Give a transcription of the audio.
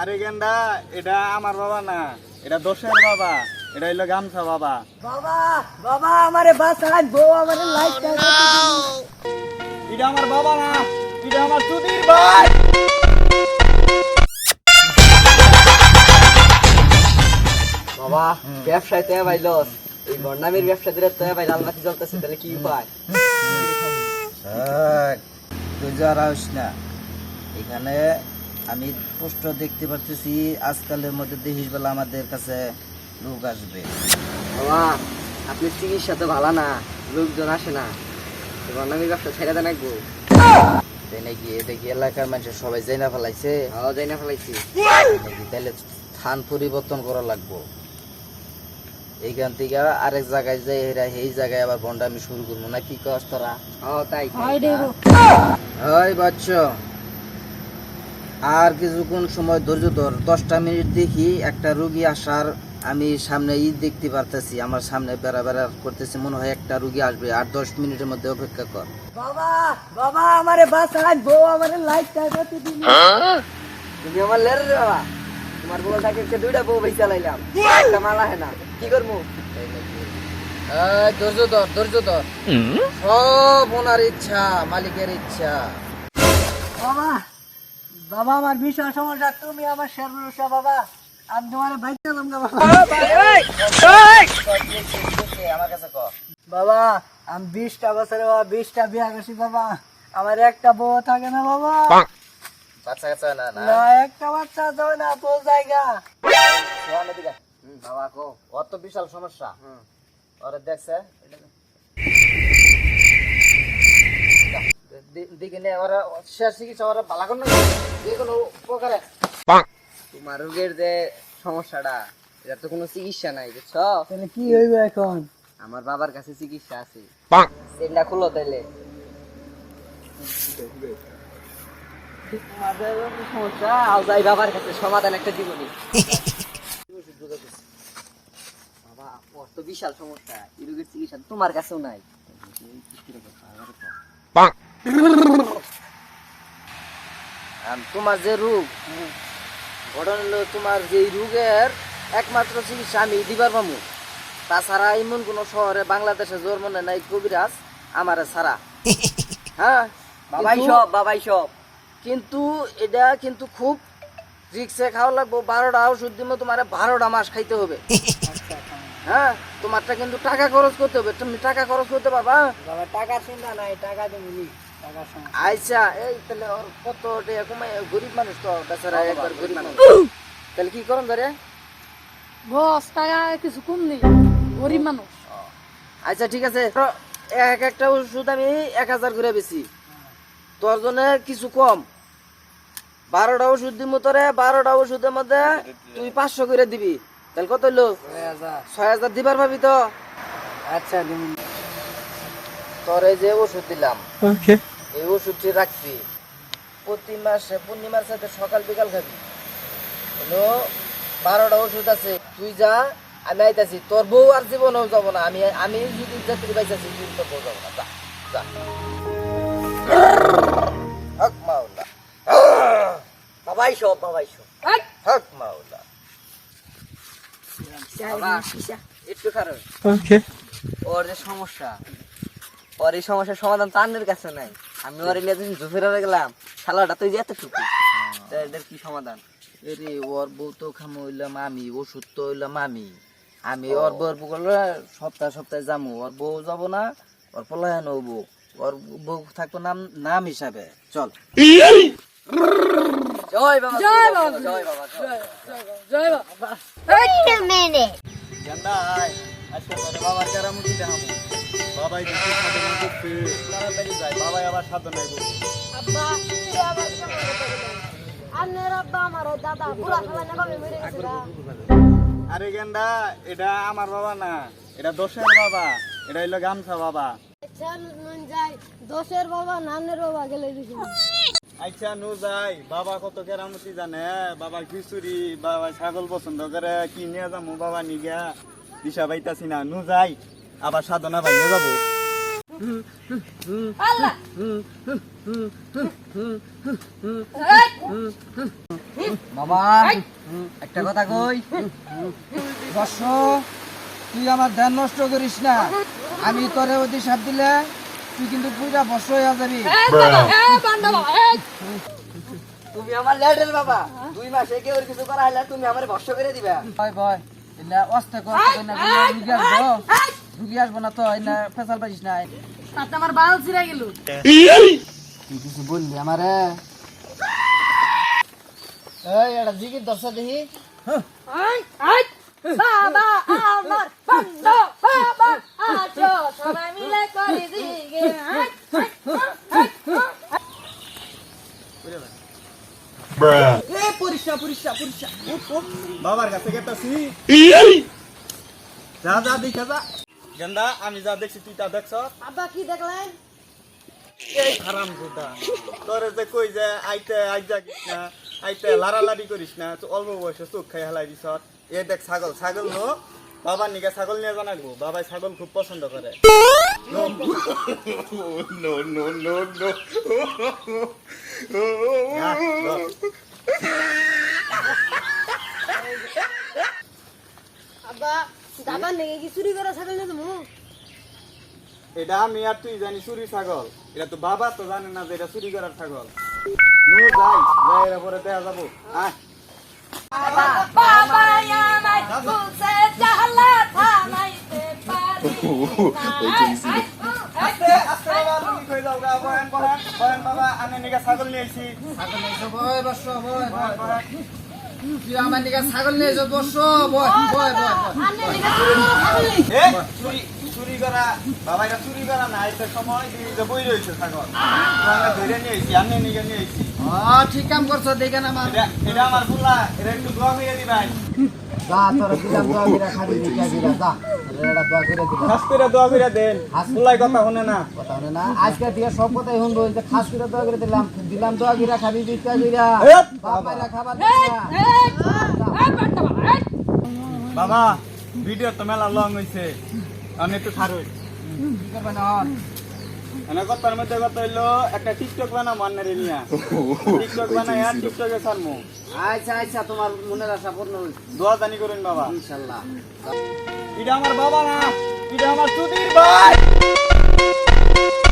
আরে গেন্দা, এটা আমার বাবা না, এটা দোষের বাবা, এটা হইলো গামছা বাবা। বাবা বাবা আমারে বাঁচান, বউ আমারে লাইট এটা আমার বাবা না, এটা আমার চুদির ভাই। বাবা ব্যবসায় তো ভাই লস, এই বর্ণামের ব্যবসা দিলে তো ভাই রান্নাতে চলতেছে, তাহলে কি উপায়? তুই যারা আস না এখানে, আমি স্পষ্ট দেখতে পারতেছি আজকালের মধ্যে দেখিস বেলা আমাদের কাছে লোক আসবে। বাবা আপনি চিকিৎসা তো ভালো না, লোকজন আসে না, বর্ণামের ব্যবসা ছেড়ে দেন একবো। তাই নাকি? দেখি এলাকার মানুষের সবাই যাই না ফেলাইছে, যাই না ফেলাইছি নাকি? তাহলে স্থান পরিবর্তন করা লাগবো। এইখান থেকে আরেক জায়গায় যাই, এই জায়গায় আবার বন্ডামি শুরু করবো না, কি কস তোরা? তাই ওই বাচ্চ, আর কিছুক্ষণ সময় ধৈর্য ধর, 10টা মিনিট দেখি একটা রুগী আসার আমি সামনে দেখতে পারতেছি, আমার সামনে বেড়া বেড়া করতেছি, মনে হয় একটা রুগী আসবে, আর 10 মিনিটের মধ্যে অপেক্ষা কর। বাবা বাবা আমারে বাঁচান, বউ আমারে লাইট চাইতে দিন। তুমি আমার লের রে বাবা, তোমার বউটাকে দুইটা বউ ভাই চালাইলাম, একটা মালা হয় না, কি করবো? ধৈর্য ধর, ধৈর্য ধর, সব ওনার ইচ্ছা, মালিকের ইচ্ছা। বাবা বাবা আমার ভীষণ সমস্যা, তুমি আমার সর্বরসা বাবা, আমি তোমার ভাই চালাম না বাবা। আমার কাছে কর। বাবা আমি 20টা বছরে বাবা 20টা বিয়া করছি বাবা, আমার একটা বউ থাকে না বাবা। বাচ্চা কাচ্চা না? না না একটা বাচ্চা যাবে না তো জায়গা। বাবা কো, ওর তো বিশাল সমস্যা। ওরে দেখছে দিকে নে, ওরা শেষ চিকিৎসা ওরা ভালো করে না, যে কোনো প্রকারে। তোমার রোগের যে সমস্যাটা, এটা তো কোনো চিকিৎসা নাই, বুঝছো? তাহলে কি হইবে এখন? আমার বাবার কাছে চিকিৎসা আছে, সেটা খুলো তাইলে। তোমাদের সমস্যা আও যাই বাবার কাছে, সমাধান একটা জীবনী। বাবা ওর তো বিশাল সমস্যা, এই রোগের চিকিৎসা তোমার কাছেও নাই। তোমার যে রোগ, ঘটনা হলো তোমার যে রোগের একমাত্র চিকিৎসা আমি দিবার পাবো, তাছাড়া এমন কোন শহরে বাংলাদেশে জন্ম নেয় নাই কবিরাজ আমার ছাড়া। হ্যাঁ বাবাই সব কিন্তু এটা কিন্তু খুব রিক্সে খাওয়া লাগবো। 12টা ওষুধ দিব তোমার, 12টা মাস খাইতে হবে। হ্যাঁ, তোমারটা কিন্তু টাকা খরচ করতে হবে, তুমি টাকা খরচ করতে পারবা? বাবা টাকার চিন্তা নাই, টাকা দেবনি, টাকার সমস্যা। আচ্ছা, এই তাহলে ওর কত টাকা কমাই, গরিব মানুষ তো বেচারা, একবার গরিব মানুষ, তাহলে কি করুন ধরে? বস টাকা কিছু কম নেই, গরিব মানুষ। আচ্ছা ঠিক আছে, এক একটা ওষুধ আমি 1000 করে বেশি, তোর জন্য কিছু কম। 12টা ওষুধ দিব তোরে, 12টা ওষুধের মধ্যে তুই 500 করে দিবি, তাহলে কত হইলো? 6000 দিবার ভাবি তো? আচ্ছা দিবি। তোর এই যে ওষুধ দিলাম, এই ওষুধটি রাখবি, প্রতি মাসে পূর্ণিমার সাথে সকাল বিকাল খাবি। হলো 12টা ওষুধ আছে, তুই যা, আমি আইতাছি। তোর বউ আর জীবনেও যাবো না, আমি যদি যাত্রী পাইতাছি, তুই তোর বউ যাবো না, যা যা। হক মাওলা, বাবাই সব হক মাওলা। বাবা একটু খারাপ। ওর যে সমস্যা, ওর এই সমস্যার সমাধান তান্নের কাছে নাই। আমি ওর নিয়ে যখন জুফেরারে গেলাম, শালাটা তুই যে এতটুকু, এদের কি সমাধান? এরে ওর বউ তো খামো হইলাম আমি, ওষুধ তো হইলাম আমি ওর বউর করলে সপ্তাহে সপ্তাহে যাবো, ওর বউ যাবো না, ওর পলায়ন হবো, ওর বউ থাকবো নাম হিসাবে। চল। জয় বাবা, জয় বাবা, জয় বাবা, জয় বাবা। Wait a minute. গেন্দা আয়, আজকে তোর বাবার কেরামতি দেখাবো। বাবাই দেখি সাধনা করছে, তাড়াতাড়ি যায়, বাবাই আবার সাধনা নাই বলছে। আব্বা তুই আবার কেমন কথা বলিস? আন্নের আব্বা আমার দাদা পুরা সবাই না কবে মরে গেছিল। আরে গেন্দা, এটা আমার বাবা না, এটা দোষের বাবা, এটা হইলো গামছা বাবা। আচ্ছা নুন যাই, দোষের বাবা নানের বাবা গেলে দিছি। আচ্ছা নু যাই, বাবা কত কেরামতি জানে, বাবা খিচুড়ি, বাবা ছাগল পছন্দ করে, কি নিয়ে যাবো বাবা নিগা দিশা পাইতাছি না। নু যাই, আবার সাধনা ভাইয়া যাবো। আল্লাহ বাবা একটা কথা কই বর্ষ তুই আমার ধ্যান নষ্ট করিস না আমি তোরে অভিশাপ দিলে তুই কিন্তু পুরা বর্ষ হয়ে যাবি তুমি আমার লেটের বাবা 2 মাসে কেউ কিছু করা হলে তুমি আমারে ভস্য করে দিবা ভয় ভয় এলা অস্তে কর না ঢুকি আসবো না তো এলা ফেসাল পাইস না আমার বাল ছিড়ে গেল তুই কিছু বললি আমারে এই এটা জিগির দশা দেখি বাবা আমার বন্ধ বাবা আছো সবাই মিলে করে দিগে বাবার কাছে গেতাছি যা যা দেখা যা গেন্দা আমি যা দেখছি তুই তা দেখছ আব্বা কি দেখলেন এই হারাম জোদা তোরে যে কই যে আইতে আইজাগিস না আইতে লাড়ালাড়ি করিস না তো অল্প বয়সে চোখ খাই হেলাই দিছ এ দেখ ছাগল ছাগল নো বাবার নিকে ছাগল নিয়ে জানাবো বাবাই ছাগল খুব পছন্দ করে আব্বা দাদা নেই কি চুরি করে ছাগল না তুমি এটা আমি আর তুই জানি চুরি ছাগল এটা তো বাবা তো জানে না যে এটা চুরি করার ছাগল নো যাই যাই এর পরে দেখা যাবো আয় বাবা আমায় বলছে জাহলা থামাইতে পারি আস্তে আস্তে বাবা তুমি কই যাও গা বহেন বহেন বহেন বাবা আমি নিকে ছাগল নিয়ে আইছি ছাগল নিয়ে এসো ভয় বর্ষ ভয় বহেন বহেন তুই আমার দিকে ছাগল নিয়ে এসো বর্ষ ভয় ভয় ভয় আন্নে লিখা চুরি করে ছাগল নেই এ চুরি চুরি করা বাবা এটা চুরি করা না এটা সময় দিয়ে বই রয়েছে ছাগল তো আমি ধরে নিয়ে আইছি আমি নিকে নিয়ে আইছি ঠিক কাম করছো দেখে না আমার এটা আমার ফুলা এটা একটু দোয়া হয়ে দিবাই যা তোর দিলাম দোয়া করে খাবি দেখা দিলা যা এটা দোয়া করে দিলাম খাস করে দোয়া করে দেন ফুলাই কথা শুনে না কথা হলো না আজকে দিয়ে সব কথাই শুনবো যে খাস করে দোয়া করে দিলাম দিলাম দোয়া করে খাবি দেখা দিলা বাবা খাবার বাবা ভিডিও তো মেলা লং হইছে আমি একটু ছাড়ুই কি করবে না এনে কথার মধ্যে কথা হইলো একটা টিকটক বানাবো আন্নারে নিয়া টিকটক বানাই আর টিকটকে ছাড়মু আচ্ছা আচ্ছা তোমার মনের আশা পূর্ণ হইছে দোয়া জানি করুন বাবা ইনশাআল্লাহ এটা আমার বাবা না এটা আমার সুধীর ভাই